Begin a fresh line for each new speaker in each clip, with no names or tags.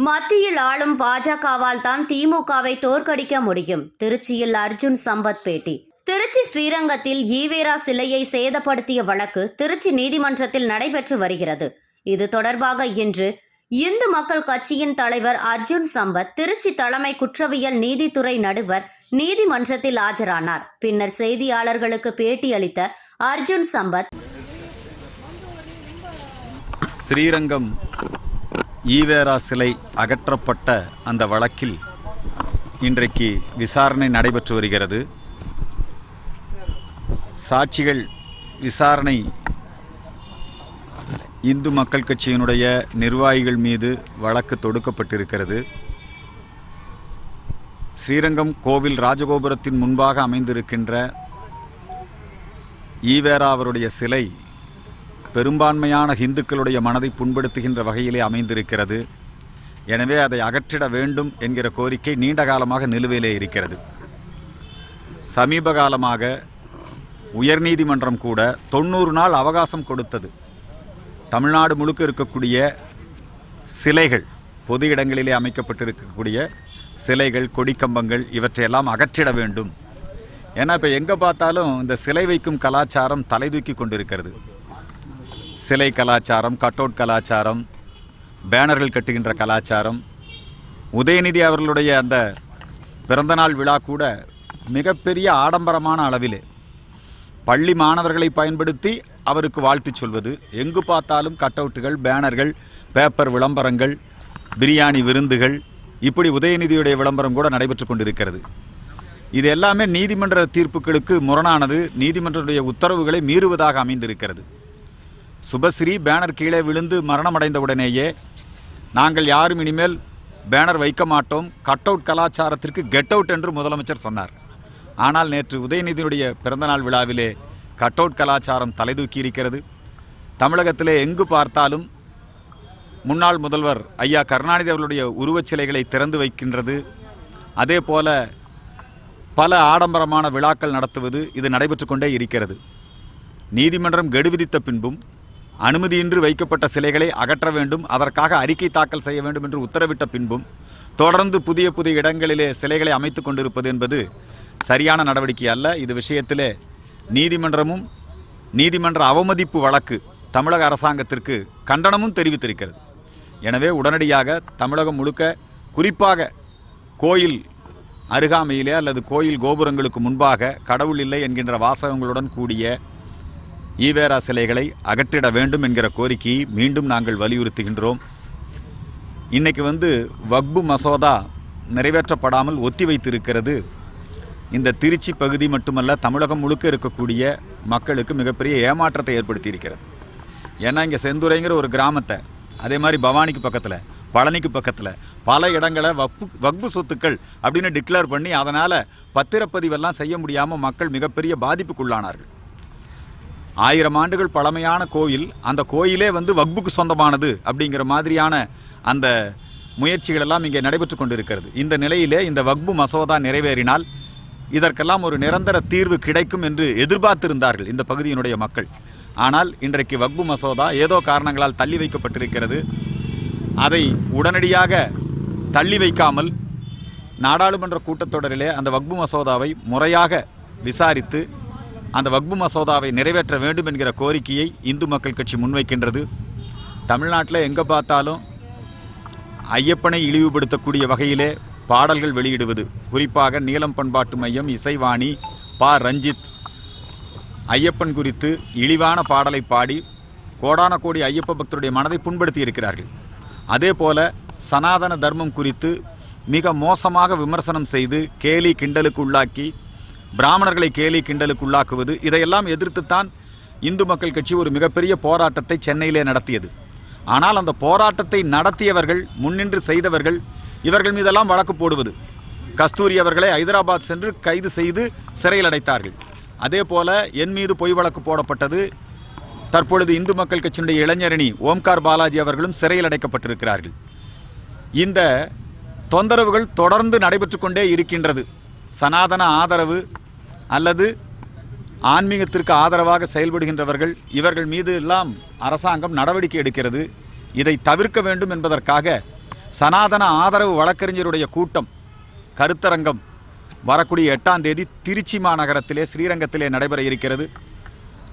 மத்தியில் ஆளும் பாஜகவால் தான் திமுகவை தோற்கடிக்க முடியும். திருச்சியில் அர்ஜுன் சம்பத் பேட்டி. திருச்சி ஸ்ரீரங்கத்தில் ஈவேரா சிலையை சேதப்படுத்திய வழக்கு திருச்சி நீதிமன்றத்தில் நடைபெற்று வருகிறது. இது தொடர்பாக இன்று இந்து மக்கள் கட்சியின் தலைவர் அர்ஜுன் சம்பத் திருச்சி தலைமை குற்றவியல் நீதித்துறை நடுவர் நீதிமன்றத்தில் ஆஜரானார். பின்னர் செய்தியாளர்களுக்கு பேட்டியளித்த அர்ஜுன் சம்பத்,
ஸ்ரீரங்கம் ஈவேரா சிலை அகற்றப்பட்ட அந்த வழக்கில் இன்றைக்கு விசாரணை நடைபெற்று வருகிறது. சாட்சிகள் விசாரணை இந்து மக்கள் கட்சியினுடைய நிர்வாகிகள் மீது வழக்கு தொடுக்கப்பட்டிருக்கிறது. ஸ்ரீரங்கம் கோவில் ராஜகோபுரத்தின் முன்பாக அமைந்திருக்கின்ற ஈவேரா அவருடைய சிலை பெரும்பான்மையான இந்துக்களுடைய மனதை புண்படுத்துகின்ற வகையிலே அமைந்திருக்கிறது. எனவே அதை அகற்றிட வேண்டும் என்கிற கோரிக்கை நீண்ட காலமாக நிலுவையிலே இருக்கிறது. சமீப காலமாக உயர்நீதிமன்றம் கூட 90 நாள் அவகாசம் கொடுத்தது. தமிழ்நாடு முழுக்க இருக்கக்கூடிய சிலைகள், பொது இடங்களிலே அமைக்கப்பட்டிருக்கக்கூடிய சிலைகள், கொடிக்கம்பங்கள் இவற்றையெல்லாம் அகற்றிட வேண்டும். ஏன்னா இப்போ எங்கே பார்த்தாலும் இந்த சிலை வைக்கும் கலாச்சாரம் தலைதூக்கி கொண்டிருக்கிறது. சிலை கலாச்சாரம், கட்டவுட் கலாச்சாரம், பேனர்கள் கட்டுகின்ற கலாச்சாரம். உதயநிதி அவர்களுடைய அந்த பிறந்தநாள் விழா கூட மிகப்பெரிய ஆடம்பரமான அளவிலே பள்ளி மாணவர்களை பயன்படுத்தி அவருக்கு வாழ்த்து சொல்வது, எங்கு பார்த்தாலும் கட்டவுட்டுகள், பேனர்கள், பேப்பர் விளம்பரங்கள், பிரியாணி விருந்துகள், இப்படி உதயநிதியுடைய விளம்பரம் கூட நடைபெற்று கொண்டிருக்கிறது. இது எல்லாமே நீதிமன்ற தீர்ப்புகளுக்கு முரணானது, நீதிமன்றத்துடைய உத்தரவுகளை மீறுவதாக அமைந்திருக்கிறது. சுபஸ்ரீ பேனர் கீழே விழுந்து மரணமடைந்தவுடனேயே நாங்கள் யாரும் இனிமேல் பேனர் வைக்க மாட்டோம், கட் அவுட் கலாச்சாரத்திற்கு கெட் அவுட் என்று முதலமைச்சர் சொன்னார். ஆனால் நேற்று உதயநிதியுடைய பிறந்தநாள் விழாவிலே கட் அவுட் கலாச்சாரம் தலைதூக்கி இருக்கிறது. தமிழகத்திலே எங்கு பார்த்தாலும் முன்னாள் முதல்வர் ஐயா கருணாநிதி அவர்களுடைய உருவச்சிலைகளை திறந்து வைக்கின்றது, அதே போல பல ஆடம்பரமான விழாக்கள் நடத்துவது, இது நடைபெற்று கொண்டே இருக்கிறது. நீதிமன்றம் கெடு விதித்த பின்பும் அனுமதியின்றி வைக்கப்பட்ட சிலைகளை அகற்ற வேண்டும், அதற்காக அறிக்கை தாக்கல் செய்ய வேண்டும் என்று உத்தரவிட்ட பின்பும் தொடர்ந்து புதிய புதிய இடங்களிலே சிலைகளை அமைத்து கொண்டிருப்பது என்பது சரியான நடவடிக்கை அல்ல. இது விஷயத்திலே நீதிமன்றமும் நீதிமன்ற அவமதிப்பு வழக்கு தமிழக அரசாங்கத்திற்கு கண்டனமும் தெரிவித்திருக்கிறது. எனவே உடனடியாக தமிழகம் முழுக்க, குறிப்பாக கோயில் அருகாமையிலே அல்லது கோயில் கோபுரங்களுக்கு முன்பாக கடவுள் இல்லை என்கின்ற வாசகங்களுடன் கூடிய ஈவேரா சிலைகளை அகற்றிட வேண்டும் என்கிற கோரிக்கையை மீண்டும் நாங்கள் வலியுறுத்துகின்றோம். இன்றைக்கு வக்பு மசோதா நிறைவேற்றப்படாமல் ஒத்தி வைத்திருக்கிறது. இந்த திருச்சி பகுதி மட்டுமல்ல, தமிழகம் முழுக்க இருக்கக்கூடிய மக்களுக்கு மிகப்பெரிய ஏமாற்றத்தை ஏற்படுத்தி இருக்கிறது. ஏன்னா இங்கே செந்துறைங்கிற ஒரு கிராமத்தை, அதே மாதிரி பவானிக்கு பக்கத்தில், பழனிக்கு பக்கத்தில் பல இடங்களை வக்பு சொத்துக்கள் அப்படின்னு டிக்ளேர் பண்ணி அதனால் பத்திரப்பதிவெல்லாம் செய்ய முடியாமல் மக்கள் மிகப்பெரிய பாதிப்புக்குள்ளானார்கள். 1000 ஆண்டுகள் பழமையான கோயில், அந்த கோயிலே வக்புக்கு சொந்தமானது அப்படிங்கிற மாதிரியான அந்த முயற்சிகளெல்லாம் இங்கே நடைபெற்று கொண்டிருக்கிறது. இந்த நிலையிலே இந்த வக்பு மசோதா நிறைவேறினால் இதற்கெல்லாம் ஒரு நிரந்தர தீர்வு கிடைக்கும் என்று எதிர்பார்த்திருந்தார்கள் இந்த பகுதியினுடைய மக்கள். ஆனால் இன்றைக்கு வக்பு மசோதா ஏதோ காரணங்களால் தள்ளி வைக்கப்பட்டிருக்கிறது. அதை உடனடியாக தள்ளி வைக்காமல் நாடாளுமன்ற கூட்டத்தொடரிலே அந்த வக்பு மசோதாவை முறையாக விசாரித்து அந்த வக்பு மசோதாவை நிறைவேற்ற வேண்டும் என்கிற கோரிக்கையை இந்து மக்கள் கட்சி முன்வைக்கின்றது. தமிழ்நாட்டில் எங்கே பார்த்தாலும் ஐயப்பனை இழிவுபடுத்தக்கூடிய வகையிலே பாடல்கள் வெளியிடுவது, குறிப்பாக நீலம் பண்பாட்டு மையம், இசைவாணி, பா ரஞ்சித் ஐயப்பன் குறித்து இழிவான பாடலை பாடி கோடான கோடி ஐயப்ப பக்தருடைய மனதை புண்படுத்தி இருக்கிறார்கள். அதே போல சனாதன தர்மம் குறித்து மிக மோசமாக விமர்சனம் செய்து கேலி கிண்டலுக்கு உள்ளாக்கி பிராமணர்களை கேலி கிண்டலுக்கு உள்ளாக்குவது, இதையெல்லாம் எதிர்த்துத்தான் இந்து மக்கள் கட்சி ஒரு மிகப்பெரிய போராட்டத்தை சென்னையிலே நடத்தியது. ஆனால் அந்த போராட்டத்தை நடத்தியவர்கள், முன்னின்று செய்தவர்கள், இவர்கள் மீதெல்லாம் வழக்கு போடுவது. கஸ்தூரி அவர்களை ஹைதராபாத் சென்று கைது செய்து சிறையில் அடைத்தார்கள். அதே போல என் மீது பொய் வழக்கு போடப்பட்டது. தற்பொழுது இந்து மக்கள் கட்சியினுடைய இளைஞரணி ஓம்கார் பாலாஜி அவர்களும் சிறையில் அடைக்கப்பட்டிருக்கிறார்கள். இந்த தொந்தரவுகள் தொடர்ந்து நடைபெற்று கொண்டே இருக்கின்றது. சனாதன ஆதரவு அல்லது ஆன்மீகத்திற்கு ஆதரவாக செயல்படுகின்றவர்கள், இவர்கள் மீது எல்லாம் அரசாங்கம் நடவடிக்கை எடுக்கிறது. இதை தவிர்க்க வேண்டும் என்பதற்காக சனாதன ஆதரவு வழக்கறிஞருடைய கூட்டம் கருத்தரங்கம் வரக்கூடிய 8ஆம் தேதி திருச்சி மாநகரத்திலே ஸ்ரீரங்கத்திலே நடைபெற இருக்கிறது.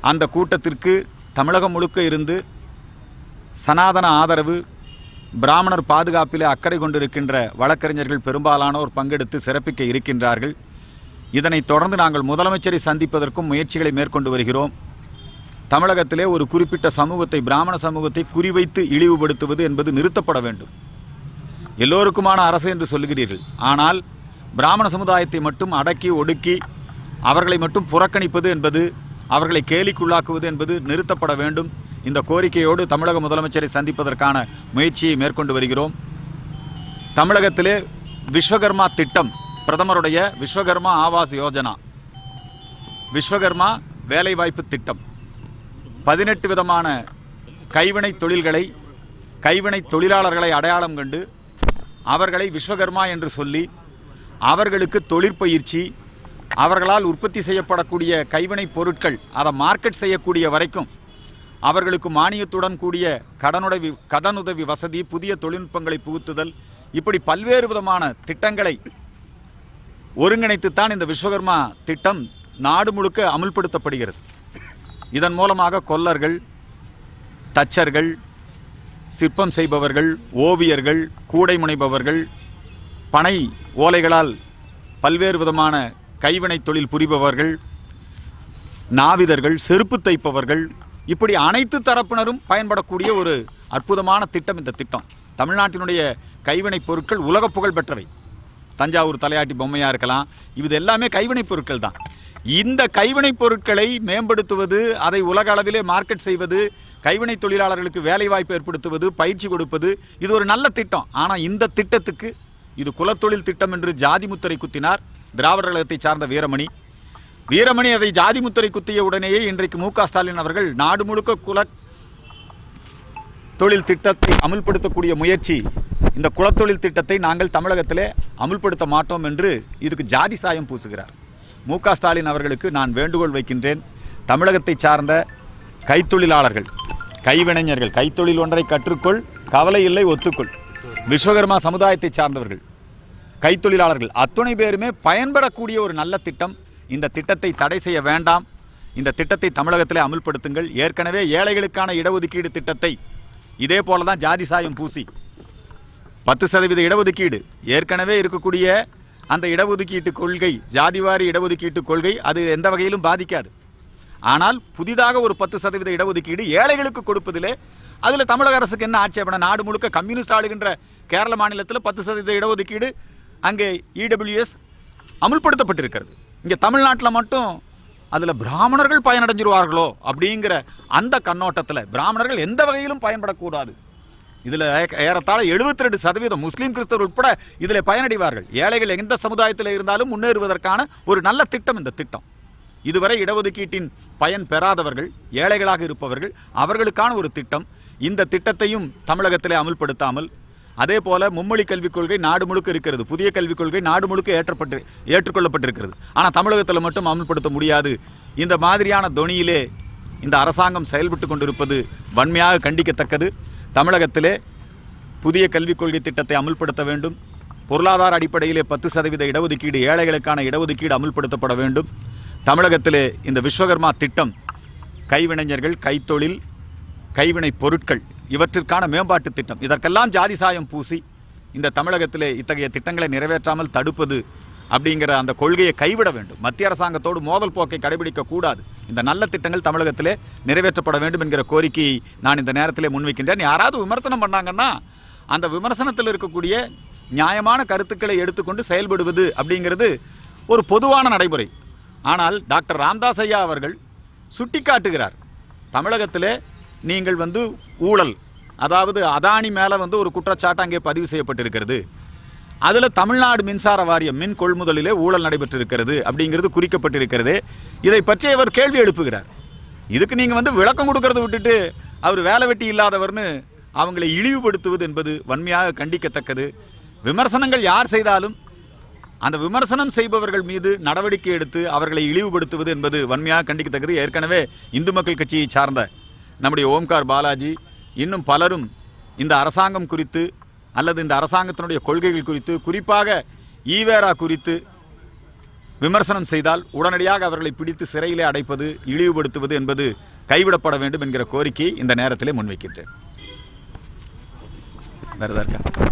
அந்த கூட்டத்திற்கு தமிழகம் முழுக்க இருந்து சனாதன ஆதரவு பிராமணர் பாதுகாப்பிலே அக்கறை கொண்டிருக்கின்ற வழக்கறிஞர்கள் பெரும்பாலானோர் பங்கெடுத்து சிறப்பிக்க இருக்கின்றார்கள். இதனைத் தொடர்ந்து நாங்கள் முதலமைச்சரை சந்திப்பதற்கும் முயற்சிகளை மேற்கொண்டு வருகிறோம். தமிழகத்திலே ஒரு குறிப்பிட்ட சமூகத்தை, பிராமண சமூகத்தை குறிவைத்து இழிவுபடுத்துவது என்பது நிறுத்தப்பட வேண்டும். எல்லோருக்குமான அரசு என்று சொல்லுகிறீர்கள், ஆனால் பிராமண சமுதாயத்தை மட்டும் அடக்கி ஒடுக்கி அவர்களை மட்டும் புறக்கணிப்பது என்பது, அவர்களை கேலிக்குள்ளாக்குவது என்பது நிறுத்தப்பட வேண்டும். இந்த கோரிக்கையோடு தமிழக முதலமைச்சரை சந்திப்பதற்கான முயற்சியை மேற்கொண்டு வருகிறோம். தமிழகத்திலே விஸ்வகர்மா திட்டம், பிரதமருடைய விஸ்வகர்மா ஆவாஸ் யோஜனா, விஸ்வகர்மா வேலைவாய்ப்பு திட்டம், 18 விதமான கைவினை தொழில்களை, கைவினை தொழிலாளர்களை அடையாளம் கண்டு அவர்களை விஸ்வகர்மா என்று சொல்லி அவர்களுக்கு தொழிற்பயிற்சி, அவர்களால் உற்பத்தி செய்யப்படக்கூடிய கைவினை பொருட்கள் அதை மார்க்கெட் செய்யக்கூடிய வரைக்கும் அவர்களுக்கு மானியத்துடன் கூடிய கடனுதவி வசதி, புதிய தொழில்நுட்பங்களை புகுத்துதல், இப்படி பல்வேறு விதமான திட்டங்களை ஒருங்கிணைத்துத்தான் இந்த விஸ்வகர்மா திட்டம் நாடு முழுக்க அமுல்படுத்தப்படுகிறது. இதன் மூலமாக கொல்லர்கள், தச்சர்கள், சிற்பம் செய்பவர்கள், ஓவியர்கள், கூடை முனைபவர்கள், பனை ஓலைகளால் பல்வேறு விதமான கைவினை தொழில் புரிபவர்கள், நாவிதர்கள், செருப்பு தைப்பவர்கள், இப்படி அனைத்து தரப்பினரும் பயன்படக்கூடிய ஒரு அற்புதமான திட்டம் இந்த திட்டம். தமிழ்நாட்டினுடைய கைவினைப் பொருட்கள் உலக புகழ் பெற்றவை. தஞ்சாவூர் தலையாட்டி பொம்மையாக இருக்கலாம், இது எல்லாமே கைவினைப் பொருட்கள் தான். இந்த கைவினைப் பொருட்களை மேம்படுத்துவது, அதை உலக அளவிலே மார்க்கெட் செய்வது, கைவினை தொழிலாளர்களுக்கு வேலைவாய்ப்பு ஏற்படுத்துவது, பயிற்சி கொடுப்பது, இது ஒரு நல்ல திட்டம். ஆனால் இந்த திட்டத்துக்கு இது குலத்தொழில் திட்டம் என்று ஜாதி முத்திரை குத்தினார் திராவிடர் கழகத்தை சார்ந்த வீரமணி அதை ஜாதி முத்திரை குத்திய உடனேயே இன்றைக்கு மு.க. ஸ்டாலின் அவர்கள் நாடு முழுக்க குல தொழில் திட்டத்தை அமுல்படுத்தக்கூடிய முயற்சி, இந்த குலத்தொழில் திட்டத்தை நாங்கள் தமிழகத்திலே அமுல்படுத்த மாட்டோம் என்று இதுக்கு ஜாதி சாயம் பூசுகிறார். மு.க. ஸ்டாலின் அவர்களுக்கு நான் வேண்டுகோள் வைக்கின்றேன். தமிழகத்தை சார்ந்த கைத்தொழிலாளர்கள், கைவினைஞர்கள், கைத்தொழில் ஒன்றை கற்றுக்கொள், கவலை இல்லை ஒத்துக்கொள், விஸ்வகர்மா சமுதாயத்தை சார்ந்தவர்கள், கைத்தொழிலாளர்கள் அத்துணை பேருமே பயன்படக்கூடிய ஒரு நல்ல திட்டம். இந்த திட்டத்தை தடை செய்ய வேண்டாம். இந்த திட்டத்தை தமிழகத்திலே அமுல்படுத்துங்கள். ஏற்கனவே ஏழைகளுக்கான இடஒதுக்கீடு திட்டத்தை இதே போல தான் ஜாதி சாயம் பூசி 10% இடஒதுக்கீடு ஏற்கனவே இருக்கக்கூடிய அந்த இடஒதுக்கீட்டு கொள்கை, ஜாதிவாரி இடஒதுக்கீட்டு கொள்கை, அது எந்த வகையிலும் பாதிக்காது. ஆனால் புதிதாக ஒரு 10% இடஒதுக்கீடு ஏழைகளுக்கு கொடுப்பதிலே அதில் தமிழக அரசுக்கு என்ன ஆட்சேபனை? நாடு முழுக்க கம்யூனிஸ்ட் ஆளுகின்ற கேரள மாநிலத்தில் 10% இடஒதுக்கீடு, அங்கே இடபிள்யூஎஸ் அமுல்படுத்தப்பட்டிருக்கிறது. இங்கே தமிழ்நாட்டில் மட்டும் அதில் பிராமணர்கள் பயனடைஞ்சிருவார்களோ அப்படிங்கிற அந்த கண்ணோட்டத்தில் பிராமணர்கள் எந்த வகையிலும் பயன்படக்கூடாது. இதில் ஏறத்தாழ 72% முஸ்லீம் கிறிஸ்தவர் உட்பட இதில் பயனடைவார்கள். ஏழைகள் எந்த சமுதாயத்தில் இருந்தாலும் முன்னேறுவதற்கான ஒரு நல்ல திட்டம் இந்த திட்டம். இதுவரை இடஒதுக்கீட்டின் பயன் பெறாதவர்கள், ஏழைகளாக இருப்பவர்கள், அவர்களுக்கான ஒரு திட்டம். இந்த திட்டத்தையும் தமிழகத்திலே அமுல்படுத்தாமல், அதே போல மும்மொழி கல்விக் கொள்கை நாடு முழுக்க இருக்கிறது. புதிய கல்விக் கொள்கை நாடு முழுக்க ஏற்றுக்கொள்ளப்பட்டிருக்கிறது. ஆனால் தமிழகத்தில் மட்டும் அமுல்படுத்த முடியாது. இந்த மாதிரியான தொனியிலே இந்த அரசாங்கம் செயல்பட்டு கொண்டிருப்பது வன்மையாக கண்டிக்கத்தக்கது. தமிழகத்திலே புதிய கல்விக் கொள்கை திட்டத்தை அமுல்படுத்த வேண்டும். பொருளாதார அடிப்படையிலே 10% இடஒதுக்கீடு, ஏழைகளுக்கான இடஒதுக்கீடு அமுல்படுத்தப்பட வேண்டும். தமிழகத்திலே இந்த விஸ்வகர்மா திட்டம் கைவினைஞர்கள், கைத்தொழில், கைவினை பொருட்கள் இவற்றிற்கான மேம்பாட்டு திட்டம், இதற்கெல்லாம் ஜாதி சாயம் பூசி இந்த தமிழகத்திலே இத்தகைய திட்டங்களை நிறைவேற்றாமல் தடுப்பது அப்படிங்கிற அந்த கொள்கையை கைவிட வேண்டும். மத்திய அரசாங்கத்தோடு மோதல் போக்கை கடைபிடிக்கக்கூடாது. இந்த நல்ல திட்டங்கள் தமிழகத்திலே நிறைவேற்றப்பட வேண்டும் என்கிற கோரிக்கையை நான் இந்த நேரத்திலே முன்வைக்கின்றேன். யாராவது விமர்சனம் பண்ணாங்கன்னா அந்த விமர்சனத்தில் இருக்கக்கூடிய நியாயமான கருத்துக்களை எடுத்துக்கொண்டு செயல்படுவது அப்படிங்கிறது ஒரு பொதுவான நடைமுறை. ஆனால் டாக்டர் ராமதாஸ் ஐயா அவர்கள் சுட்டி காட்டுகிறார், தமிழகத்திலே நீங்கள் ஊழல், அதாவது அதானி மேலே ஒரு குற்றச்சாட்டு அங்கே பதிவு செய்யப்பட்டிருக்கிறது, அதில் தமிழ்நாடு மின்சார வாரியம் மின் கொள்முதலிலே ஊழல் நடைபெற்றிருக்கிறது அப்படிங்கிறது குறிக்கப்பட்டிருக்கிறது. இதை பற்றி அவர் கேள்வி எழுப்புகிறார். இதுக்கு நீங்கள் விளக்கம் கொடுக்கறத விட்டுட்டு அவர் வேலை வெட்டி இல்லாதவர்னு அவங்களை இழிவுபடுத்துவது என்பது வன்மையாக கண்டிக்கத்தக்கது. விமர்சனங்கள் யார் செய்தாலும் அந்த விமர்சனம் செய்பவர்கள் மீது நடவடிக்கை எடுத்து அவர்களை இழிவுபடுத்துவது என்பது வன்மையாக கண்டிக்கத்தக்கது. ஏற்கனவே இந்து மக்கள் கட்சியை சார்ந்த நம்முடைய ஓம்கார் பாலாஜி இன்னும் பலரும் இந்த அரசாங்கம் குறித்து அல்லது இந்த அரசாங்கத்தினுடைய கொள்கைகள் குறித்து, குறிப்பாக ஈவேரா குறித்து விமர்சனம் செய்தால் உடனடியாக அவர்களை பிடித்து சிறையிலே அடைப்பது, இழிவுபடுத்துவது என்பது கைவிடப்பட வேண்டும் என்கிற கோரிக்கையை இந்த நேரத்திலே முன்வைக்கின்றேன். வேறு ஏதாவது இருக்கா?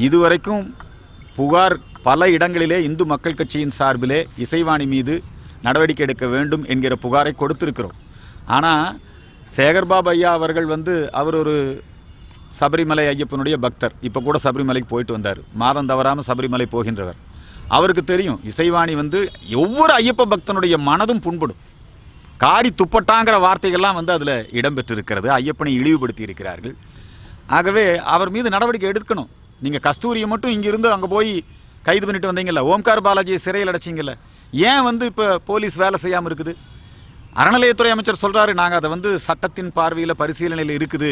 இதுவரைக்கும் புகார் பல இடங்களிலே இந்து மக்கள் கட்சியின் சார்பிலே இசைவாணி மீது நடவடிக்கை எடுக்க வேண்டும் என்கிற புகாரை கொடுத்திருக்கிறோம். ஆனால் சேகர்பாபு ஐயா அவர்கள் அவர் ஒரு சபரிமலை ஐயப்பனுடைய பக்தர். இப்போ கூட சபரிமலைக்கு போயிட்டு வந்தார். மாதம் தவறாமல் சபரிமலை போகின்றவர். அவருக்கு தெரியும் இசைவாணி ஒவ்வொரு ஐயப்ப பக்தனுடைய மனதும் புண்படும். காரி துப்பட்டாங்கிற வார்த்தைகள்லாம் அதில் இடம்பெற்றிருக்கிறது. ஐயப்பனை இழிவுபடுத்தி இருக்கிறார்கள். ஆகவே அவர் மீது நடவடிக்கை எடுக்கணும். நீங்கள் கஸ்தூரியை மட்டும் இங்கிருந்து அங்கே போய் கைது பண்ணிட்டு வந்தீங்கல்ல, ஓம்கார் பாலாஜியை சிறையில் அடைச்சிங்கல்ல, ஏன் இப்போ போலீஸ் வேலை செய்யாமல் இருக்குது? அறநிலையத்துறை அமைச்சர் சொல்கிறாரு, நாங்கள் அதை சட்டத்தின் பார்வையில் பரிசீலனையில் இருக்குது,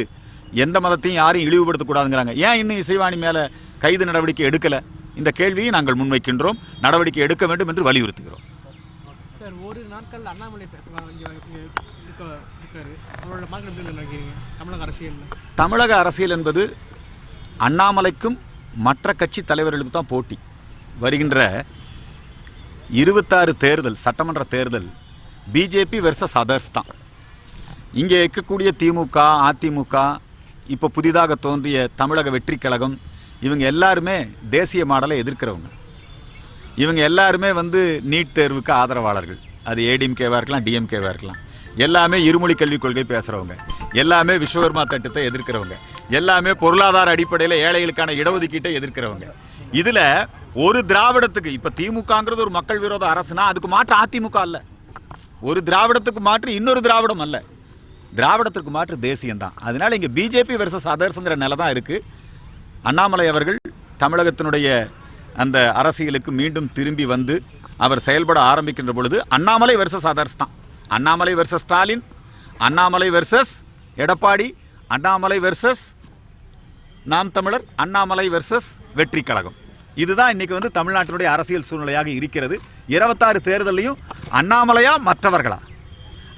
எந்த மதத்தையும் யாரையும் இழிவுபடுத்தக்கூடாதுங்கிறாங்க. ஏன் இன்னும் இசைவாணி மேலே கைது நடவடிக்கை எடுக்கலை? இந்த கேள்வியை நாங்கள் முன்வைக்கின்றோம். நடவடிக்கை எடுக்க வேண்டும் என்று வலியுறுத்துகிறோம்.
சார், ஒரு நாட்கள் அண்ணாமலை
தமிழக அரசியல் என்பது அண்ணாமலைக்கும் மற்ற கட்சி தலைவர்களுக்கு தான் போட்டி. வருகின்ற 26 தேர்தல், சட்டமன்ற தேர்தல் பிஜேபி வெர்சஸ் அதர்ஸ் தான். இங்கே இருக்கக்கூடிய திமுக, அதிமுக, இப்போ புதிதாக தோன்றிய தமிழக வெற்றி கழகம், இவங்க எல்லாருமே தேசிய மாடலை எதிர்க்கிறவங்க. இவங்க எல்லாருமே நீட் தேர்வுக்கு ஆதரவாளர்கள். அது ஏடிஎம்கேவாக இருக்கலாம், டிஎம்கேவாக இருக்கலாம். எல்லாமே இருமொழி கல்விக் கொள்கை பேசுகிறவங்க, எல்லாமே விஸ்வகர்மா திட்டத்தை எதிர்க்கிறவங்க, எல்லாமே பொருளாதார அடிப்படையில் ஏழைகளுக்கான இடஒதுக்கீட்டை எதிர்க்கிறவங்க. இதில் ஒரு திராவிடத்துக்கு, இப்போ திமுகங்கிறது ஒரு மக்கள் விரோத அரசுனா அதுக்கு மாற்று அதிமுக அல்ல. ஒரு திராவிடத்துக்கு மாற்று இன்னொரு திராவிடம் அல்ல. திராவிடத்திற்கு மாற்று தேசியம்தான். அதனால் இங்கே பிஜேபி வெர்சஸ் அதர்ஸுங்கிற நிலை தான் இருக்குது. அண்ணாமலை அவர்கள் தமிழகத்தினுடைய அந்த அரசியலுக்கு மீண்டும் திரும்பி அவர் செயல்பட ஆரம்பிக்கின்ற பொழுது அண்ணாமலை வெர்சஸ் அதர்ஸ் தான். Annamalai versus Stalin, Annamalai versus Edappadi, Annamalai versus நாம் தமிழர், அண்ணாமலை வெர்சஸ் வெற்றி கழகம். இதுதான் இன்னைக்கு தமிழ்நாட்டினுடைய அரசியல் சூழ்நிலையாக இருக்கிறது. 26 தேர்தலையும் அண்ணாமலையா மற்றவர்களா,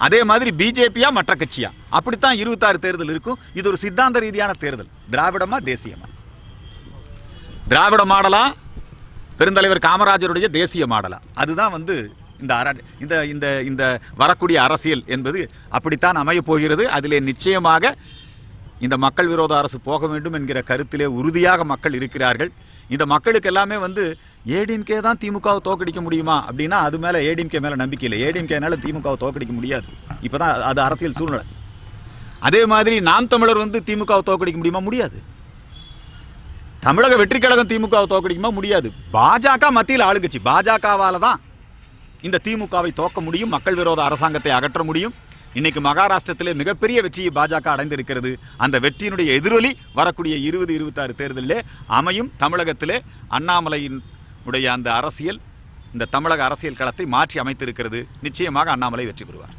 அதே மாதிரி பிஜேபியா மற்ற கட்சியா, அப்படித்தான் 26 தேர்தல் இருக்கும். இது ஒரு சித்தாந்த ரீதியான தேர்தல். திராவிடமா தேசியமா? திராவிட மாடலா, பெருந்தலைவர் காமராஜருடைய தேசிய மாடலா? அதுதான் இந்த வரக்கூடிய அரசியல் என்பது அப்படித்தான் அமையப் போகிறது. அதிலே நிச்சயமாக இந்த மக்கள் விரோத அரசு போக வேண்டும் என்கிற கருத்திலே உறுதியாக மக்கள் இருக்கிறார்கள். இந்த மக்களுக்கு எல்லாமே ஏடிஎம்கே தான் திமுகவை தோக்கடிக்க முடியுமா அப்படின்னா அது மேலே ஏடிஎம்கே மேலே நம்பிக்கை இல்லை. ஏடிஎம்கேனால திமுகவை தோக்கடிக்க முடியாது. இப்போ தான் அது அரசியல் சூழ்நிலை. அதே மாதிரி நாம் தமிழர் திமுகவை தோக்கடிக்க முடியுமா? முடியாது. தமிழக வெற்றி கழகம் திமுகவை தோக்கடிக்குமா? முடியாது. பாஜக மத்தியில் ஆளுங்கட்சி. பாஜகவால் தான் இந்த திமுகவை தோக்க முடியும், மக்கள் விரோத அரசாங்கத்தை அகற்ற முடியும். இன்னைக்கு மகாராஷ்டிரத்திலே மிகப்பெரிய வெற்றியை பாஜக அடைந்திருக்கிறது. அந்த வெற்றியினுடைய எதிரொலி வரக்கூடிய 2026 தேர்தலிலே அமையும். தமிழகத்திலே அண்ணாமலையினுடைய அந்த அரசியல் இந்த தமிழக அரசியல் களத்தை மாற்றி அமைத்திருக்கிறது. நிச்சயமாக அண்ணாமலை வெற்றி பெறுவார்.